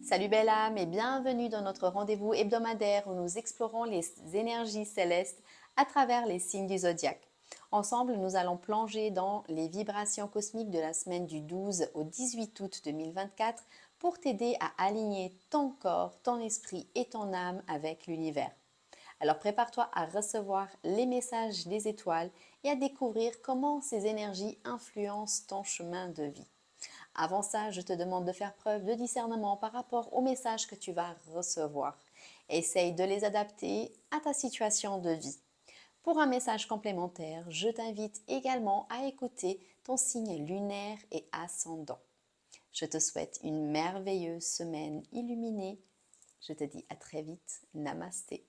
Salut belle âme et bienvenue dans notre rendez-vous hebdomadaire où nous explorons les énergies célestes à travers les signes du zodiaque. Ensemble, nous allons plonger dans les vibrations cosmiques de la semaine du 12 au 18 août 2024 pour t'aider à aligner ton corps, ton esprit et ton âme avec l'univers. Alors prépare-toi à recevoir les messages des étoiles et à découvrir comment ces énergies influencent ton chemin de vie. Avant ça, je te demande de faire preuve de discernement par rapport aux messages que tu vas recevoir. Essaye de les adapter à ta situation de vie. Pour un message complémentaire, je t'invite également à écouter ton signe lunaire et ascendant. Je te souhaite une merveilleuse semaine illuminée. Je te dis à très vite. Namasté.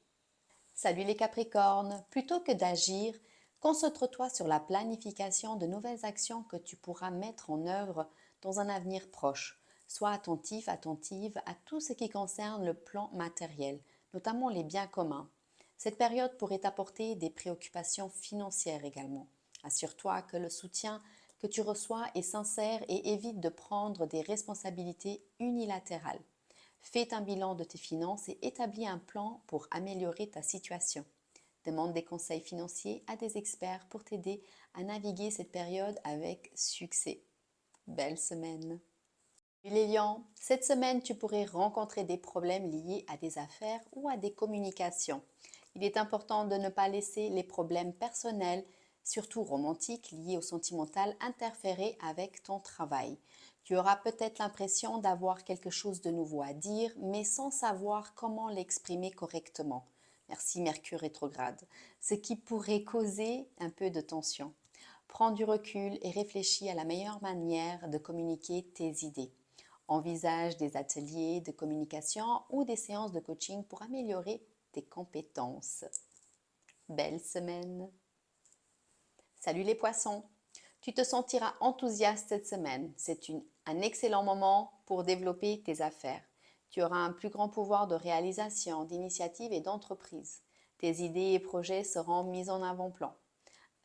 Salut les Capricornes, plutôt que d'agir, concentre-toi sur la planification de nouvelles actions que tu pourras mettre en œuvre dans un avenir proche. Sois attentif, attentive à tout ce qui concerne le plan matériel, notamment les biens communs. Cette période pourrait t'apporter des préoccupations financières également. Assure-toi que le soutien que tu reçois est sincère et évite de prendre des responsabilités unilatérales. Fais un bilan de tes finances et établis un plan pour améliorer ta situation. Demande des conseils financiers à des experts pour t'aider à naviguer cette période avec succès. Belle semaine! Les lions, cette semaine, tu pourrais rencontrer des problèmes liés à des affaires ou à des communications. Il est important de ne pas laisser les problèmes personnels, surtout romantiques, liés au sentimental, interférer avec ton travail. Tu auras peut-être l'impression d'avoir quelque chose de nouveau à dire, mais sans savoir comment l'exprimer correctement. Merci Mercure rétrograde, ce qui pourrait causer un peu de tension. Prends du recul et réfléchis à la meilleure manière de communiquer tes idées. Envisage des ateliers de communication ou des séances de coaching pour améliorer tes compétences. Belle semaine! Salut les poissons! Tu te sentiras enthousiaste cette semaine. C'est un excellent moment pour développer tes affaires. Tu auras un plus grand pouvoir de réalisation, d'initiative et d'entreprise. Tes idées et projets seront mis en avant-plan.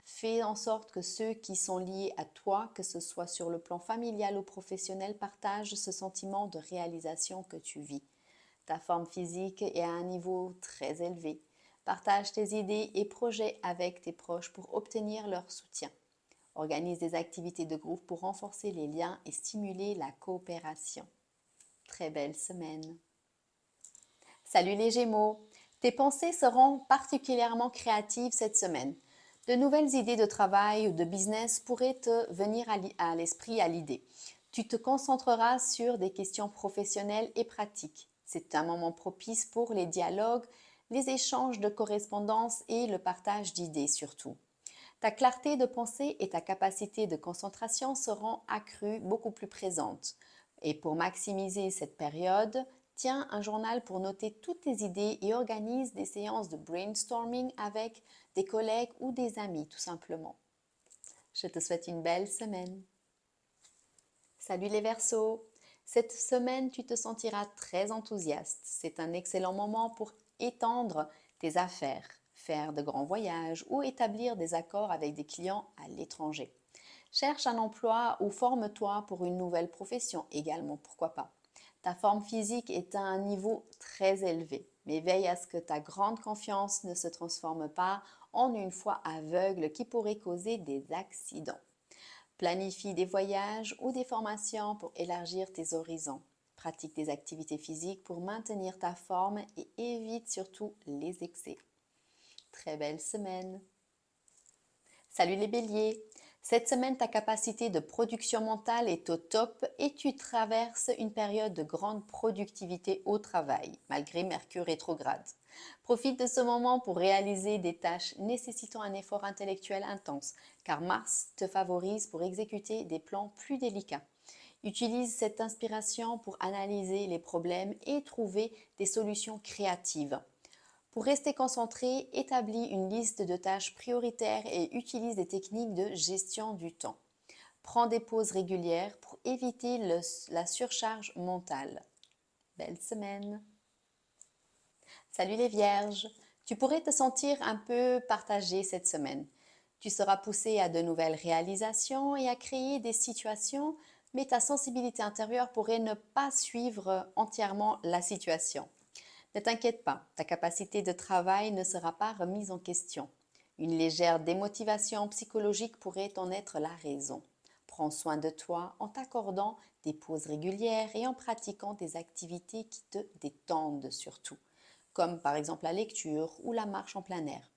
Fais en sorte que ceux qui sont liés à toi, que ce soit sur le plan familial ou professionnel, partagent ce sentiment de réalisation que tu vis. Ta forme physique est à un niveau très élevé. Partage tes idées et projets avec tes proches pour obtenir leur soutien. Organise des activités de groupe pour renforcer les liens et stimuler la coopération. Très belle semaine! Salut les Gémeaux! Tes pensées seront particulièrement créatives cette semaine. De nouvelles idées de travail ou de business pourraient te venir à l'esprit, à l'idée. Tu te concentreras sur des questions professionnelles et pratiques. C'est un moment propice pour les dialogues, les échanges de correspondances et le partage d'idées surtout. Ta clarté de pensée et ta capacité de concentration seront accrues, beaucoup plus présentes. Et pour maximiser cette période, tiens un journal pour noter toutes tes idées et organise des séances de brainstorming avec des collègues ou des amis tout simplement. Je te souhaite une belle semaine. Salut les Verseaux! Cette semaine, tu te sentiras très enthousiaste. C'est un excellent moment pour étendre tes affaires, faire de grands voyages ou établir des accords avec des clients à l'étranger. Cherche un emploi ou forme-toi pour une nouvelle profession également, pourquoi pas. Ta forme physique est à un niveau très élevé, mais veille à ce que ta grande confiance ne se transforme pas en une foi aveugle qui pourrait causer des accidents. Planifie des voyages ou des formations pour élargir tes horizons. Pratique des activités physiques pour maintenir ta forme et évite surtout les excès. Très belle semaine! Salut les béliers! Cette semaine, ta capacité de production mentale est au top et tu traverses une période de grande productivité au travail, malgré Mercure rétrograde. Profite de ce moment pour réaliser des tâches nécessitant un effort intellectuel intense, car Mars te favorise pour exécuter des plans plus délicats. Utilise cette inspiration pour analyser les problèmes et trouver des solutions créatives. Pour rester concentré, établis une liste de tâches prioritaires et utilise des techniques de gestion du temps. Prends des pauses régulières pour éviter la surcharge mentale. Belle semaine! Salut les vierges! Tu pourrais te sentir un peu partagé cette semaine. Tu seras poussé à de nouvelles réalisations et à créer des situations mais ta sensibilité intérieure pourrait ne pas suivre entièrement la situation. Ne t'inquiète pas, ta capacité de travail ne sera pas remise en question. Une légère démotivation psychologique pourrait en être la raison. Prends soin de toi en t'accordant des pauses régulières et en pratiquant des activités qui te détendent surtout, comme par exemple la lecture ou la marche en plein air.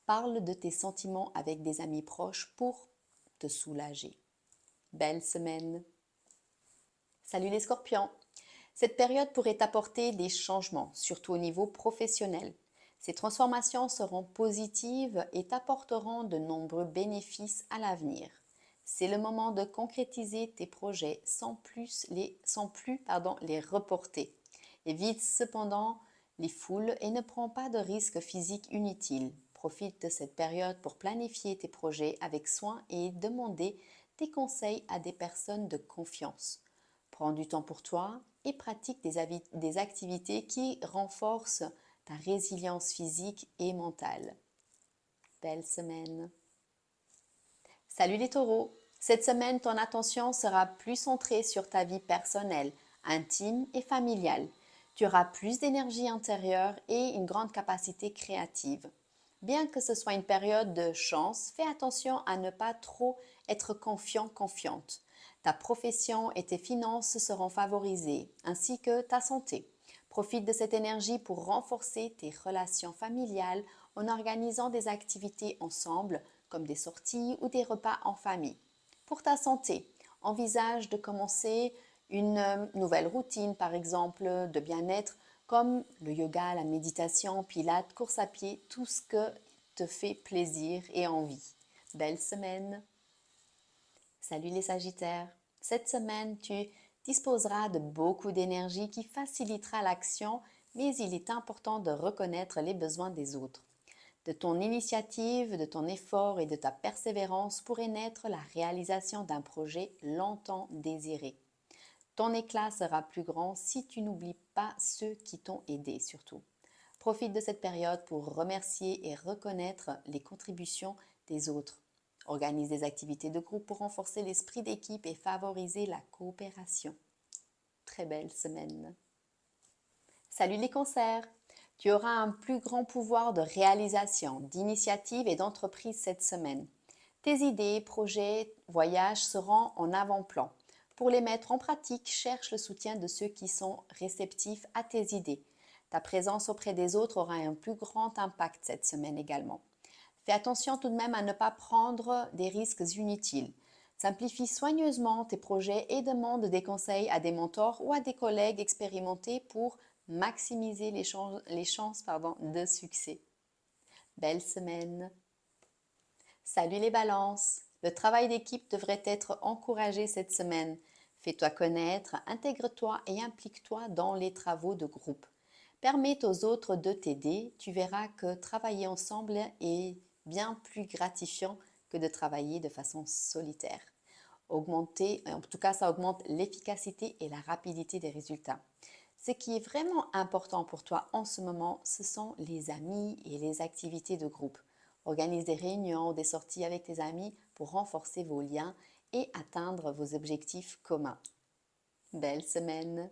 Parle de tes sentiments avec des amis proches pour te soulager. Belle semaine! Salut les scorpions! Cette période pourrait apporter des changements, surtout au niveau professionnel. Ces transformations seront positives et t'apporteront de nombreux bénéfices à l'avenir. C'est le moment de concrétiser tes projets sans plus les reporter. Évite cependant les foules et ne prends pas de risques physiques inutiles. Profite de cette période pour planifier tes projets avec soin et demander des conseils à des personnes de confiance. Prends du temps pour toi et pratique des activités qui renforcent ta résilience physique et mentale. Belle semaine! Salut les taureaux! Cette semaine, ton attention sera plus centrée sur ta vie personnelle, intime et familiale. Tu auras plus d'énergie intérieure et une grande capacité créative. Bien que ce soit une période de chance, fais attention à ne pas trop être confiante. Ta profession et tes finances seront favorisées, ainsi que ta santé. Profite de cette énergie pour renforcer tes relations familiales en organisant des activités ensemble, comme des sorties ou des repas en famille. Pour ta santé, envisage de commencer une nouvelle routine, par exemple de bien-être, comme le yoga, la méditation, pilates, course à pied, tout ce que te fait plaisir et envie. Belle semaine! Salut les Sagittaires! Cette semaine, tu disposeras de beaucoup d'énergie qui facilitera l'action, mais il est important de reconnaître les besoins des autres. De ton initiative, de ton effort et de ta persévérance pourrait naître la réalisation d'un projet longtemps désiré. Ton éclat sera plus grand si tu n'oublies pas ceux qui t'ont aidé surtout. Profite de cette période pour remercier et reconnaître les contributions des autres. Organise des activités de groupe pour renforcer l'esprit d'équipe et favoriser la coopération. Très belle semaine! Salut les cancers! Tu auras un plus grand pouvoir de réalisation, d'initiative et d'entreprise cette semaine. Tes idées, projets, voyages seront en avant-plan. Pour les mettre en pratique, cherche le soutien de ceux qui sont réceptifs à tes idées. Ta présence auprès des autres aura un plus grand impact cette semaine également. Fais attention tout de même à ne pas prendre des risques inutiles. Simplifie soigneusement tes projets et demande des conseils à des mentors ou à des collègues expérimentés pour maximiser les chances de succès. Belle semaine! Salut les balances! Le travail d'équipe devrait être encouragé cette semaine. Fais-toi connaître, intègre-toi et implique-toi dans les travaux de groupe. Permets aux autres de t'aider, tu verras que travailler ensemble est bien plus gratifiant que de travailler de façon solitaire. En tout cas, ça augmente l'efficacité et la rapidité des résultats. Ce qui est vraiment important pour toi en ce moment, ce sont les amis et les activités de groupe. Organise des réunions ou des sorties avec tes amis pour renforcer vos liens et atteindre vos objectifs communs. Belle semaine!